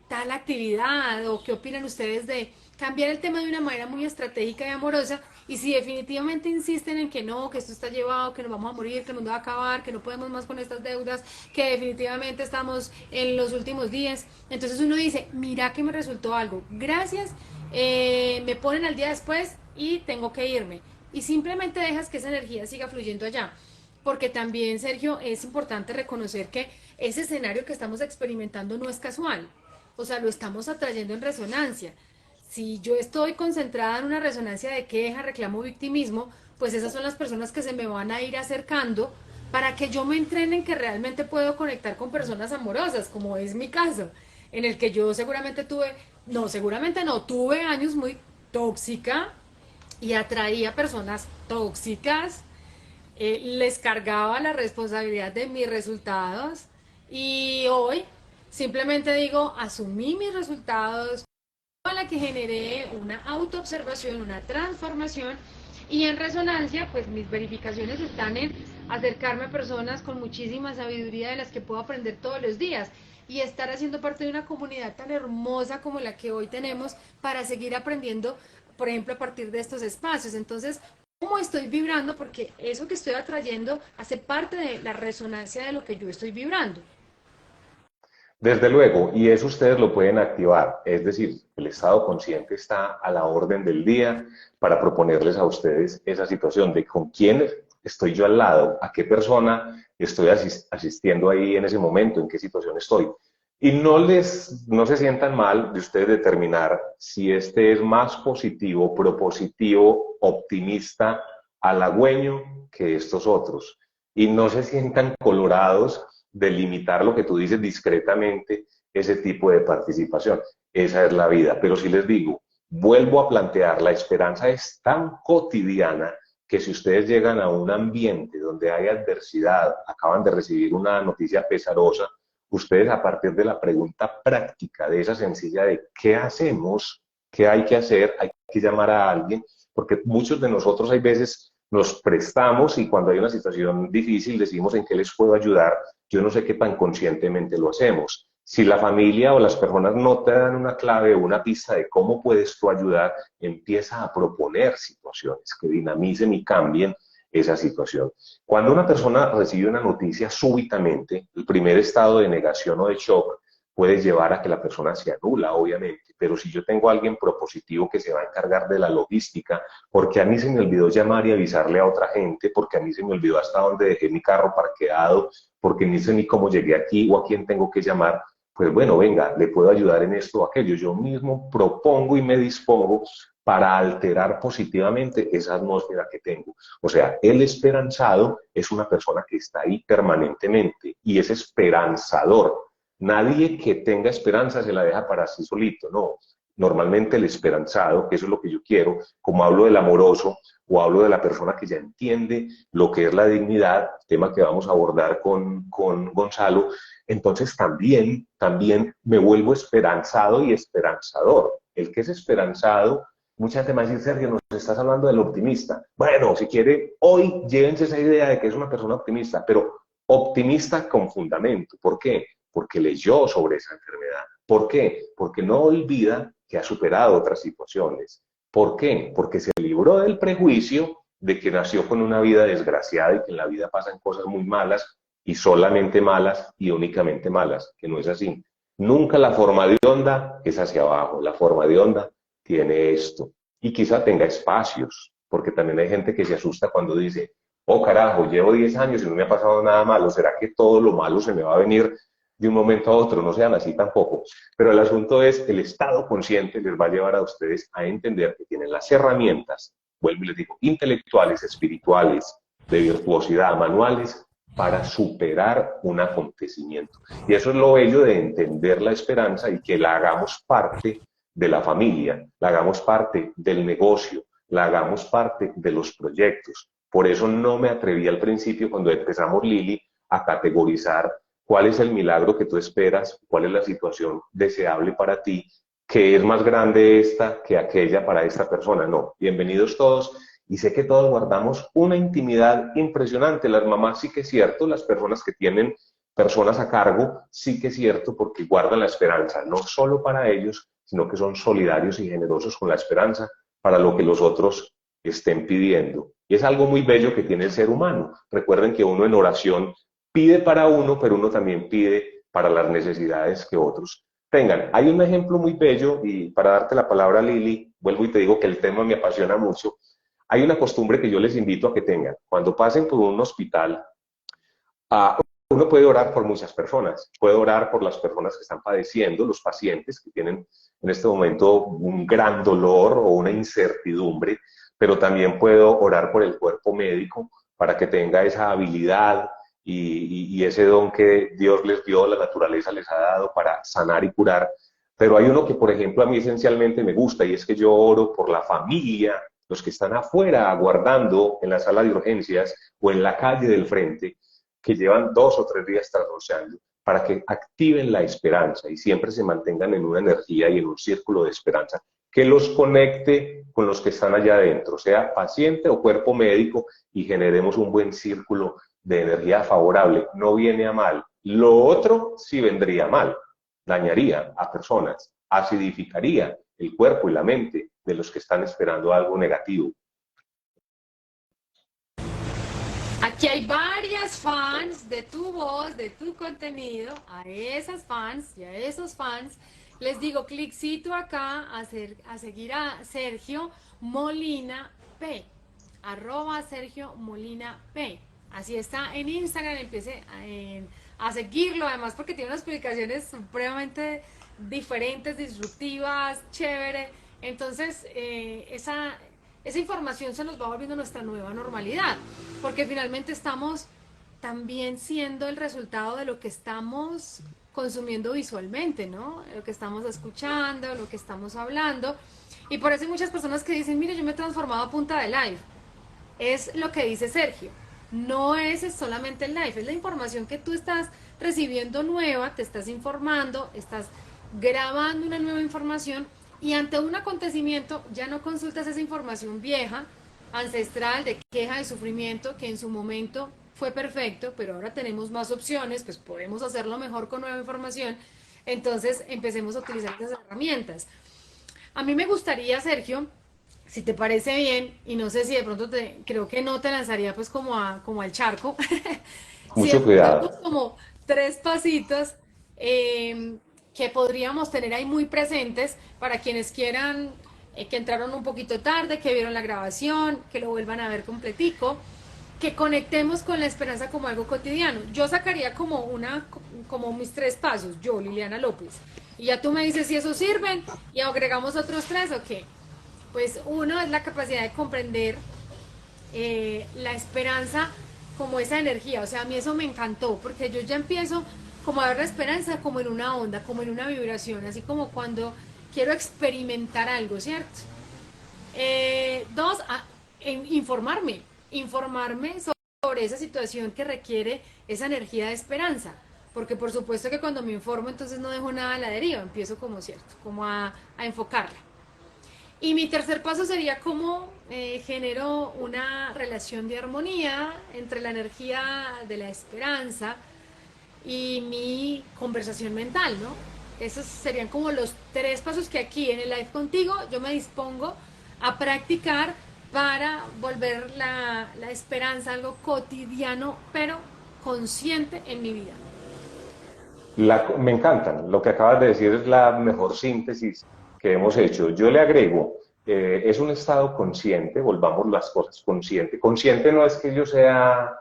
tal actividad, o qué opinan ustedes de cambiar el tema de una manera muy estratégica y amorosa, y si definitivamente insisten en que no, que esto está llevado, que nos vamos a morir, que el mundo va a acabar, que no podemos más con estas deudas, que definitivamente estamos en los últimos días, entonces uno dice, mira que me resultó algo, gracias, me ponen al día después y tengo que irme. Y simplemente dejas que esa energía siga fluyendo allá. Porque también, Sergio, es importante reconocer que ese escenario que estamos experimentando no es casual. O sea, lo estamos atrayendo en resonancia. Si yo estoy concentrada en una resonancia de queja, reclamo, victimismo, pues esas son las personas que se me van a ir acercando para que yo me entrene en que realmente puedo conectar con personas amorosas, como es mi caso, en el que yo seguramente seguramente no, tuve años muy tóxica y atraía personas tóxicas, les cargaba la responsabilidad de mis resultados y hoy simplemente digo, asumí mis resultados, a la que generé una autoobservación, una transformación y en resonancia, pues mis verificaciones están en acercarme a personas con muchísima sabiduría de las que puedo aprender todos los días y estar haciendo parte de una comunidad tan hermosa como la que hoy tenemos para seguir aprendiendo, por ejemplo, a partir de estos espacios. Entonces, ¿cómo estoy vibrando? Porque eso que estoy atrayendo hace parte de la resonancia de lo que yo estoy vibrando. Desde luego, y eso ustedes lo pueden activar, es decir, el estado consciente está a la orden del día para proponerles a ustedes esa situación de con quién estoy yo al lado, a qué persona estoy asistiendo ahí en ese momento, en qué situación estoy. Y no se sientan mal de ustedes determinar si este es más positivo, propositivo, optimista, halagüeño que estos otros. Y no se sientan colorados de limitar lo que tú dices discretamente, ese tipo de participación. Esa es la vida. Pero si les digo, vuelvo a plantear, la esperanza es tan cotidiana que si ustedes llegan a un ambiente donde hay adversidad, acaban de recibir una noticia pesarosa, ustedes a partir de la pregunta práctica, de esa sencilla de ¿qué hacemos? ¿Qué hay que hacer? Hay que llamar a alguien, porque muchos de nosotros hay veces nos prestamos y cuando hay una situación difícil decimos en qué les puedo ayudar. Yo no sé qué tan conscientemente lo hacemos. Si la familia o las personas no te dan una clave o una pista de cómo puedes tú ayudar, empieza a proponer situaciones que dinamicen y cambien esa situación. Cuando una persona recibe una noticia súbitamente, el primer estado de negación o de shock puede llevar a que la persona se anula, obviamente, pero si yo tengo a alguien propositivo que se va a encargar de la logística, porque a mí se me olvidó llamar y avisarle a otra gente, porque a mí se me olvidó hasta dónde dejé mi carro parqueado, porque ni sé ni cómo llegué aquí o a quién tengo que llamar, pues bueno, venga, le puedo ayudar en esto o aquello. Yo mismo propongo y me dispongo para alterar positivamente esa atmósfera que tengo. O sea, el esperanzado es una persona que está ahí permanentemente y es esperanzador. Nadie que tenga esperanza se la deja para sí solito, no. Normalmente el esperanzado, que eso es lo que yo quiero, como hablo del amoroso o hablo de la persona que ya entiende lo que es la dignidad, tema que vamos a abordar con Gonzalo, entonces también me vuelvo esperanzado y esperanzador. El que es esperanzado, mucha gente me va a decir, Sergio, nos estás hablando del optimista. Bueno, si quiere, hoy llévense esa idea de que es una persona optimista, pero optimista con fundamento. ¿Por qué? Porque leyó sobre esa enfermedad. ¿Por qué? Porque no olvida que ha superado otras situaciones. ¿Por qué? Porque se libró del prejuicio de que nació con una vida desgraciada y que en la vida pasan cosas muy malas y solamente malas y únicamente malas, que no es así. Nunca la forma de onda es hacia abajo, la forma de onda tiene esto. Y quizá tenga espacios, porque también hay gente que se asusta cuando dice, oh carajo, llevo 10 años y no me ha pasado nada malo, ¿será que todo lo malo se me va a venir de un momento a otro? No sean así tampoco. Pero el asunto es, el estado consciente les va a llevar a ustedes a entender que tienen las herramientas, vuelvo y les digo, intelectuales, espirituales, de virtuosidad, manuales, para superar un acontecimiento. Y eso es lo bello de entender la esperanza y que la hagamos parte de la familia, la hagamos parte del negocio, la hagamos parte de los proyectos. Por eso no me atreví al principio, cuando empezamos Lili, a categorizar cuál es el milagro que tú esperas, cuál es la situación deseable para ti, que es más grande esta que aquella para esta persona. No, bienvenidos todos. Y sé que todos guardamos una intimidad impresionante. Las mamás sí que es cierto, las personas que tienen personas a cargo sí que es cierto, porque guardan la esperanza, no solo para ellos, sino que son solidarios y generosos con la esperanza para lo que los otros estén pidiendo. Y es algo muy bello que tiene el ser humano. Recuerden que uno en oración pide para uno, pero uno también pide para las necesidades que otros tengan. Hay un ejemplo muy bello, y para darte la palabra, Lili, vuelvo y te digo que el tema me apasiona mucho. Hay una costumbre que yo les invito a que tengan. Cuando pasen por un hospital, uno puede orar por muchas personas. Puede orar por las personas que están padeciendo, los pacientes que tienen en este momento un gran dolor o una incertidumbre, pero también puedo orar por el cuerpo médico para que tenga esa habilidad y ese don que Dios les dio, la naturaleza les ha dado para sanar y curar. Pero hay uno que, por ejemplo, a mí esencialmente me gusta, y es que yo oro por la familia, los que están afuera aguardando en la sala de urgencias o en la calle del frente, que llevan 2 o 3 días trasnochando, para que activen la esperanza y siempre se mantengan en una energía y en un círculo de esperanza que los conecte con los que están allá adentro, sea paciente o cuerpo médico, y generemos un buen círculo de energía favorable. No viene a mal. Lo otro sí vendría mal. Dañaría a personas, acidificaría el cuerpo y la mente de los que están esperando algo negativo. Aquí hay varias fans de tu voz, de tu contenido. A esas fans y a esos fans les digo, cliccito acá a seguir a Sergio Molina P. @Sergio Molina P. Así está en Instagram, empiece a seguirlo, además porque tiene unas publicaciones supremamente diferentes, disruptivas, chévere. Entonces, esa información se nos va volviendo nuestra nueva normalidad, porque finalmente estamos también siendo el resultado de lo que estamos consumiendo visualmente, ¿no? Lo que estamos escuchando, lo que estamos hablando. Y por eso hay muchas personas que dicen, mire, yo me he transformado a punta de live. Es lo que dice Sergio. No es solamente el live, es la información que tú estás recibiendo nueva, te estás informando, estás grabando una nueva información, y ante un acontecimiento ya no consultas esa información vieja, ancestral, de queja, de sufrimiento, que en su momento fue perfecto, pero ahora tenemos más opciones, pues podemos hacerlo mejor con nueva información. Entonces empecemos a utilizar esas herramientas. A mí me gustaría, Sergio, si te parece bien, y no sé si de pronto creo que no te lanzaría pues como al charco, si de Mucho pronto damos cuidado. como 3 pasitos que podríamos tener ahí muy presentes para quienes quieran, que entraron un poquito tarde, que vieron la grabación, que lo vuelvan a ver completico, que conectemos con la esperanza como algo cotidiano. Yo sacaría como mis 3 pasos, yo, Liliana López, y ya tú me dices si eso sirven y agregamos otros 3 o qué. Pues uno es la capacidad de comprender la esperanza como esa energía. O sea, a mí eso me encantó, porque yo ya empiezo como a ver la esperanza como en una onda, como en una vibración, así como cuando quiero experimentar algo, ¿cierto? Dos, informarme sobre esa situación que requiere esa energía de esperanza, porque por supuesto que cuando me informo entonces no dejo nada a la deriva, empiezo como cierto, como a enfocarla. Y mi tercer paso sería cómo genero una relación de armonía entre la energía de la esperanza y mi conversación mental, ¿no? Esos serían como los tres pasos que aquí en el live contigo yo me dispongo a practicar para volver la esperanza algo cotidiano, pero consciente en mi vida. Me encantan. Lo que acabas de decir es la mejor síntesis que hemos hecho. Yo le agrego, es un estado consciente, volvamos las cosas consciente. Consciente no es que yo sea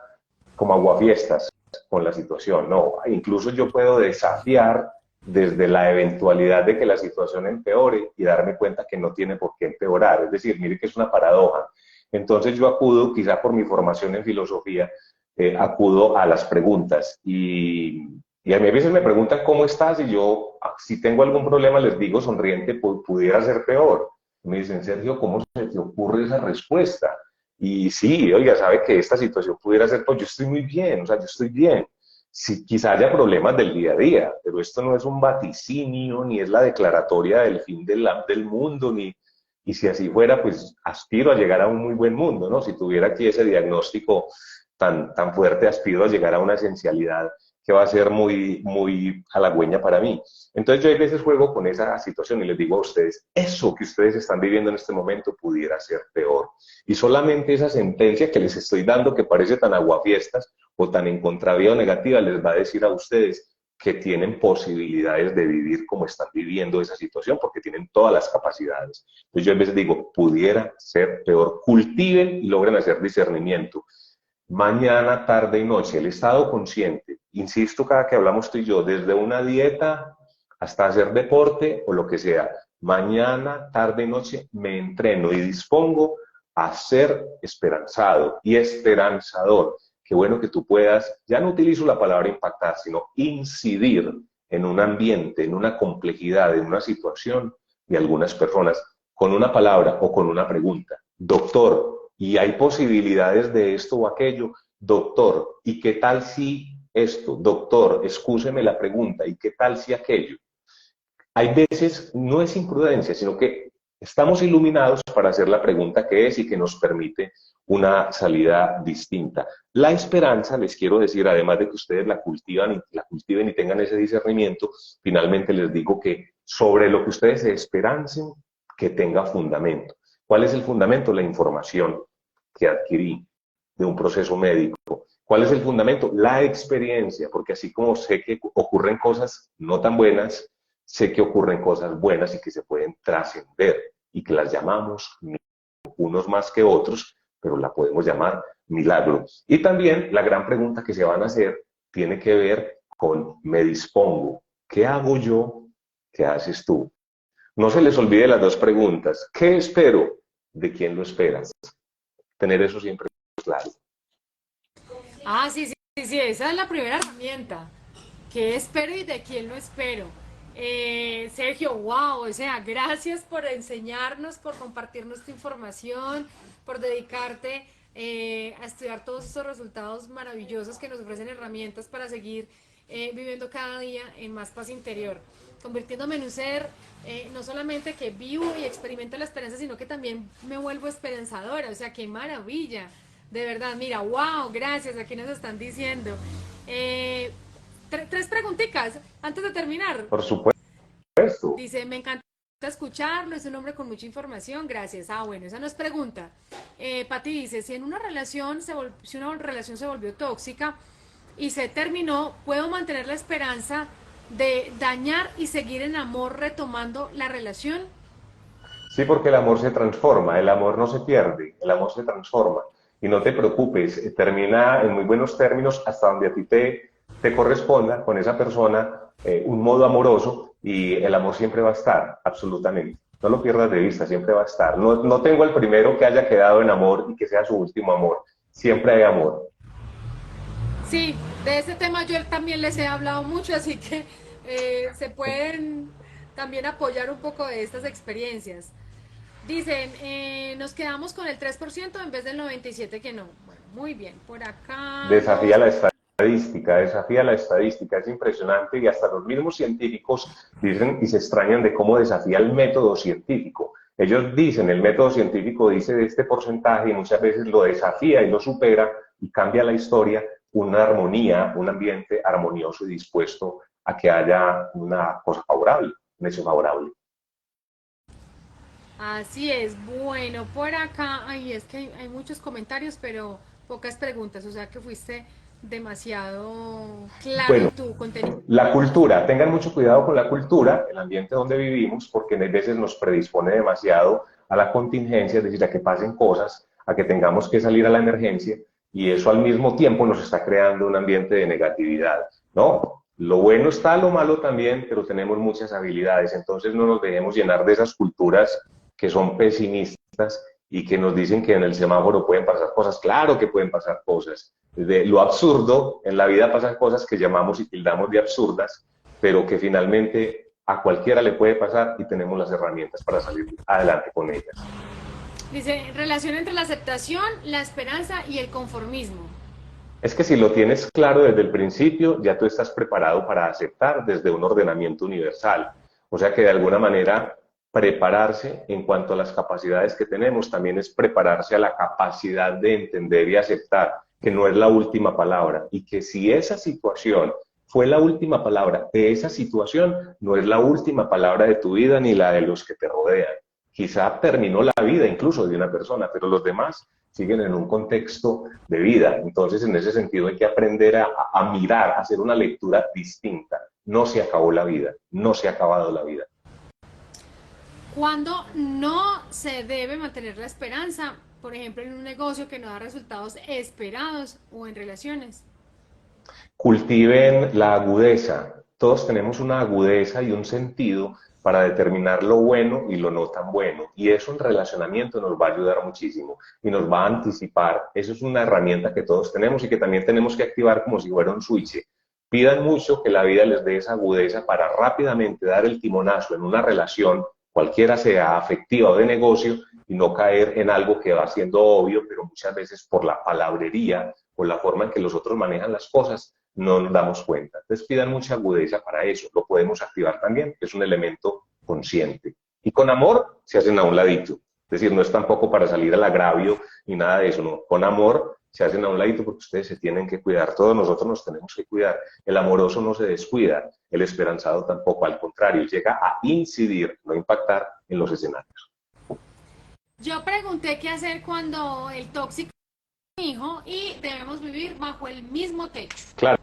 como aguafiestas con la situación, no. Incluso yo puedo desafiar desde la eventualidad de que la situación empeore y darme cuenta que no tiene por qué empeorar. Es decir, mire que es una paradoja. Entonces yo acudo, quizá por mi formación en filosofía, acudo a las preguntas y a mí a veces me preguntan cómo estás y yo, si tengo algún problema, les digo sonriente, pudiera ser peor. Me dicen, Sergio, ¿cómo se te ocurre esa respuesta? Y sí, oiga, sabe que esta situación pudiera ser, pues yo estoy muy bien, o sea, yo estoy bien. Sí, quizá haya problemas del día a día, pero esto no es un vaticinio, ni es la declaratoria del fin del mundo, ni, y si así fuera, pues aspiro a llegar a un muy buen mundo, ¿no? Si tuviera aquí ese diagnóstico tan fuerte, aspiro a llegar a una esencialidad que va a ser muy halagüeña para mí. Entonces yo a veces juego con esa situación y les digo a ustedes, eso que ustedes están viviendo en este momento pudiera ser peor. Y solamente esa sentencia que les estoy dando, que parece tan aguafiestas o tan en contravía o negativa, les va a decir a ustedes que tienen posibilidades de vivir como están viviendo esa situación, porque tienen todas las capacidades. Entonces yo a veces digo, pudiera ser peor. Cultiven y logren hacer discernimiento. Mañana, tarde y noche, el estado consciente, insisto cada que hablamos tú y yo, desde una dieta hasta hacer deporte o lo que sea, mañana, tarde y noche me entreno y dispongo a ser esperanzado y esperanzador. Qué bueno que tú puedas, ya no utilizo la palabra impactar, sino incidir en un ambiente, en una complejidad, en una situación de algunas personas, con una palabra o con una pregunta. Doctor, y hay posibilidades de esto o aquello. Doctor, ¿y qué tal si esto? Doctor, excúseme la pregunta, ¿y qué tal si aquello? Hay veces, no es imprudencia, sino que estamos iluminados para hacer la pregunta que es y que nos permite una salida distinta. La esperanza, les quiero decir, además de que ustedes la cultiven y tengan ese discernimiento, finalmente les digo que sobre lo que ustedes se esperancen, que tenga fundamento. ¿Cuál es el fundamento? La información que adquirí de un proceso médico. ¿Cuál es el fundamento? La experiencia, porque así como sé que ocurren cosas no tan buenas, sé que ocurren cosas buenas y que se pueden trascender y que las llamamos, unos más que otros, pero la podemos llamar milagro. Y también la gran pregunta que se van a hacer tiene que ver con me dispongo. ¿Qué hago yo? ¿Qué haces tú? No se les olvide las dos preguntas. ¿Qué espero? ¿De quién lo esperas? Tener eso siempre claro. Sí, sí, sí, sí, esa es la primera herramienta. ¿Qué espero y de quién lo espero? Sergio, wow, o sea, gracias por enseñarnos, por compartirnos tu información, por dedicarte a estudiar todos estos resultados maravillosos que nos ofrecen herramientas para seguir viviendo cada día en más paz interior, convirtiéndome en un ser no solamente que vivo y experimento la esperanza, sino que también me vuelvo esperanzadora, o sea, qué maravilla, de verdad, mira, wow, gracias, aquí nos están diciendo. Tres preguntitas antes de terminar. Por supuesto. Dice, me encanta escucharlo, es un hombre con mucha información, gracias. Bueno, esa no es pregunta. Pati dice, si una relación se volvió tóxica y se terminó, ¿puedo mantener la esperanza de dañar y seguir en amor retomando la relación? Sí, porque el amor se transforma, el amor no se pierde, el amor se transforma. Y no te preocupes, termina en muy buenos términos hasta donde a ti te corresponda con esa persona un modo amoroso y el amor siempre va a estar, absolutamente. No lo pierdas de vista, siempre va a estar. No, no tengo el primero que haya quedado en amor y que sea su último amor. Siempre hay amor. Sí, de ese tema yo también les he hablado mucho, así que se pueden también apoyar un poco de estas experiencias. Dicen, nos quedamos con el 3% en vez del 97% que no. Bueno, muy bien. Por acá Desafía los... la estadística, desafía la estadística, es impresionante y hasta los mismos científicos dicen y se extrañan de cómo desafía el método científico. Ellos dicen, el método científico dice de este porcentaje y muchas veces lo desafía y lo supera y cambia la historia, una armonía, un ambiente armonioso y dispuesto a que haya una cosa favorable, un hecho favorable. Así es. Bueno, por acá, ay, es que hay muchos comentarios, pero pocas preguntas. O sea que fuiste demasiado claro Bueno, en tu contenido. la cultura, tengan mucho cuidado con la cultura, el ambiente donde vivimos, porque a veces nos predispone demasiado a la contingencia, es decir, a que pasen cosas, a que tengamos que salir a la emergencia, y eso al mismo tiempo nos está creando un ambiente de negatividad, ¿no? Lo bueno está, lo malo también, pero tenemos muchas habilidades, entonces no nos dejemos llenar de esas culturas que son pesimistas y que nos dicen que en el semáforo pueden pasar cosas. Claro que pueden pasar cosas. De lo absurdo, en la vida pasan cosas que llamamos y tildamos de absurdas, pero que finalmente a cualquiera le puede pasar y tenemos las herramientas para salir adelante con ellas. Dice, relación entre la aceptación, la esperanza y el conformismo. Es que si lo tienes claro desde el principio, ya tú estás preparado para aceptar desde un ordenamiento universal. O sea que de alguna manera prepararse en cuanto a las capacidades que tenemos también es prepararse a la capacidad de entender y aceptar que no es la última palabra y que si esa situación fue la última palabra de esa situación, no es la última palabra de tu vida ni la de los que te rodean. Quizá terminó la vida incluso de una persona, pero los demás siguen en un contexto de vida. Entonces, en ese sentido, hay que aprender a mirar, a hacer una lectura distinta. No se acabó la vida, no se ha acabado la vida. Cuando no se debe mantener la esperanza, por ejemplo, en un negocio que no da resultados esperados o en relaciones. Cultiven la agudeza. Todos tenemos una agudeza y un sentido para determinar lo bueno y lo no tan bueno. Y eso en relacionamiento nos va a ayudar muchísimo y nos va a anticipar. Eso es una herramienta que todos tenemos y que también tenemos que activar como si fuera un switch. Pidan mucho que la vida les dé esa agudeza para rápidamente dar el timonazo en una relación, cualquiera sea afectiva o de negocio, y no caer en algo que va siendo obvio, pero muchas veces por la palabrería, por la forma en que los otros manejan las cosas, no nos damos cuenta. Entonces pidan mucha agudeza para eso, lo podemos activar también, que es un elemento consciente. Y con amor se hacen a un ladito, es decir, no es tampoco para salir al agravio ni nada de eso, no. Con amor se hacen a un ladito porque ustedes se tienen que cuidar, todos nosotros nos tenemos que cuidar. El amoroso no se descuida, el esperanzado tampoco, al contrario, llega a incidir, no impactar en los escenarios. Yo pregunté qué hacer cuando el tóxico es mi hijo y debemos vivir bajo el mismo techo. Claro.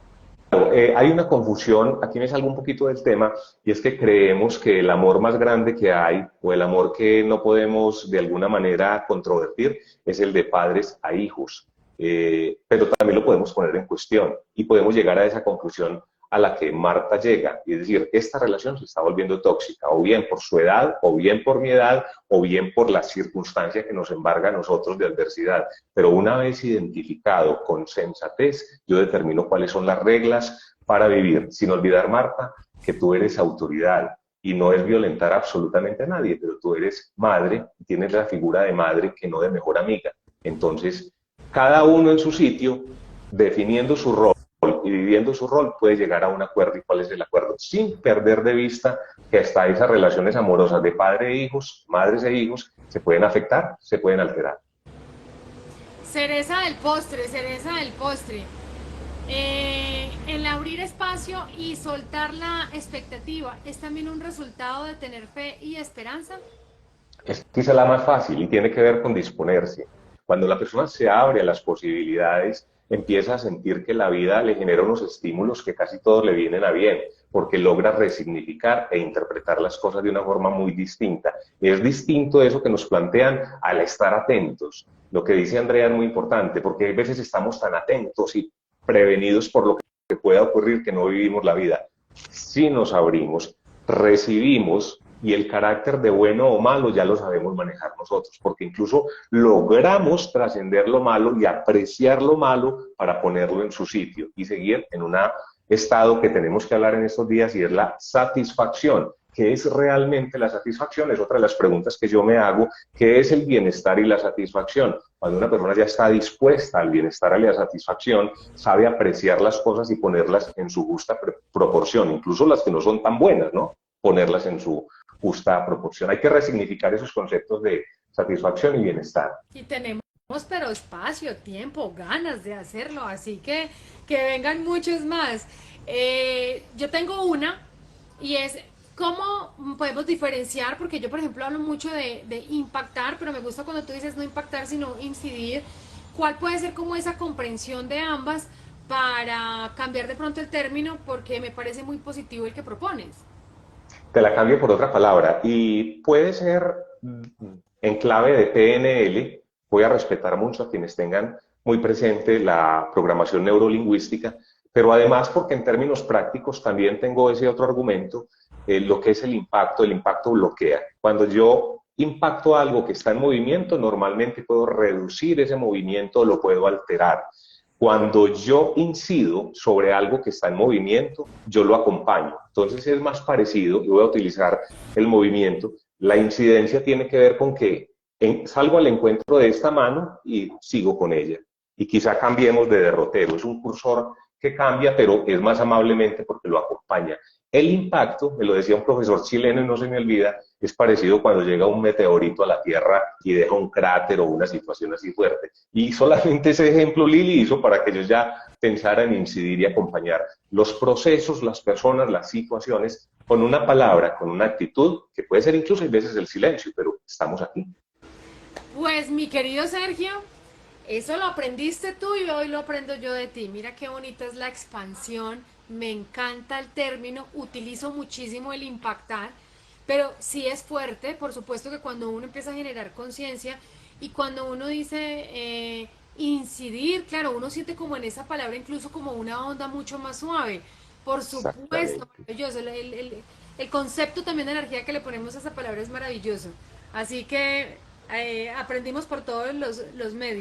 Hay una confusión, aquí me salgo un poquito del tema, y es que creemos que el amor más grande que hay, o el amor que no podemos de alguna manera controvertir, es el de padres a hijos. Pero también lo podemos poner en cuestión y podemos llegar a esa conclusión a la que Marta llega, y es decir, esta relación se está volviendo tóxica, o bien por su edad, o bien por mi edad, o bien por la circunstancia que nos embarga a nosotros de adversidad. Pero una vez identificado con sensatez, yo determino cuáles son las reglas para vivir, sin olvidar, Marta, que tú eres autoridad, y no es violentar absolutamente a nadie, pero tú eres madre, tienes la figura de madre que no de mejor amiga. Entonces, cada uno en su sitio, definiendo su rol y viviendo su rol, puede llegar a un acuerdo. ¿Y cuál es el acuerdo? Sin perder de vista que hasta esas relaciones amorosas de padre e hijos, madres e hijos, se pueden afectar, se pueden alterar. Cereza del postre, cereza del postre. El abrir espacio y soltar la expectativa es también un resultado de tener fe y esperanza. Es quizá la más fácil y tiene que ver con disponerse. Cuando la persona se abre a las posibilidades, empieza a sentir que la vida le genera unos estímulos que casi todos le vienen a bien, porque logra resignificar e interpretar las cosas de una forma muy distinta. Es distinto eso que nos plantean al estar atentos. Lo que dice Andrea es muy importante, porque a veces estamos tan atentos y prevenidos por lo que pueda ocurrir que no vivimos la vida. Si nos abrimos, recibimos, y el carácter de bueno o malo ya lo sabemos manejar nosotros, porque incluso logramos trascender lo malo y apreciar lo malo para ponerlo en su sitio y seguir en un estado que tenemos que hablar en estos días, y es la satisfacción. ¿qué es realmente la satisfacción? Es otra de las preguntas que yo me hago. ¿Qué es el bienestar y la satisfacción? Cuando una persona ya está dispuesta al bienestar y a la satisfacción, sabe apreciar las cosas y ponerlas en su justa proporción, incluso las que no son tan buenas, ¿no? Ponerlas en su justa proporción. Hay que resignificar esos conceptos de satisfacción y bienestar. Y tenemos, pero espacio, tiempo, ganas de hacerlo, así que vengan muchos más. Yo tengo una y es cómo podemos diferenciar, porque yo, por ejemplo, hablo mucho de impactar, pero me gusta cuando tú dices no impactar, sino incidir. ¿Cuál puede ser como esa comprensión de ambas para cambiar de pronto el término? Porque me parece muy positivo el que propones. Te la cambio por otra palabra y puede ser en clave de PNL. Voy a respetar mucho a quienes tengan muy presente la programación neurolingüística, pero además porque en términos prácticos también tengo ese otro argumento, lo que es el impacto bloquea. Cuando yo impacto algo que está en movimiento, normalmente puedo reducir ese movimiento, lo puedo alterar. Cuando yo incido sobre algo que está en movimiento, yo lo acompaño. Entonces es más parecido, yo voy a utilizar el movimiento. La incidencia tiene que ver con que salgo al encuentro de esta mano y sigo con ella. Y quizá cambiemos de derrotero. Es un cursor que cambia, pero es más amablemente porque lo acompaña. El impacto, me lo decía un profesor chileno y no se me olvida, es parecido cuando llega un meteorito a la Tierra y deja un cráter o una situación así fuerte. Y solamente ese ejemplo Lili hizo para que ellos ya pensaran en incidir y acompañar los procesos, las personas, las situaciones, con una palabra, con una actitud, que puede ser incluso a veces el silencio, pero estamos aquí. Pues mi querido Sergio, eso lo aprendiste tú y hoy lo aprendo yo de ti. Mira qué bonita es la expansión, me encanta el término, utilizo muchísimo el impactar, pero sí es fuerte, por supuesto que cuando uno empieza a generar conciencia y cuando uno dice incidir, claro, uno siente como en esa palabra incluso como una onda mucho más suave. Por supuesto, Exactamente. maravilloso. El concepto también de energía que le ponemos a esa palabra es maravilloso. Así que aprendimos por todos los medios.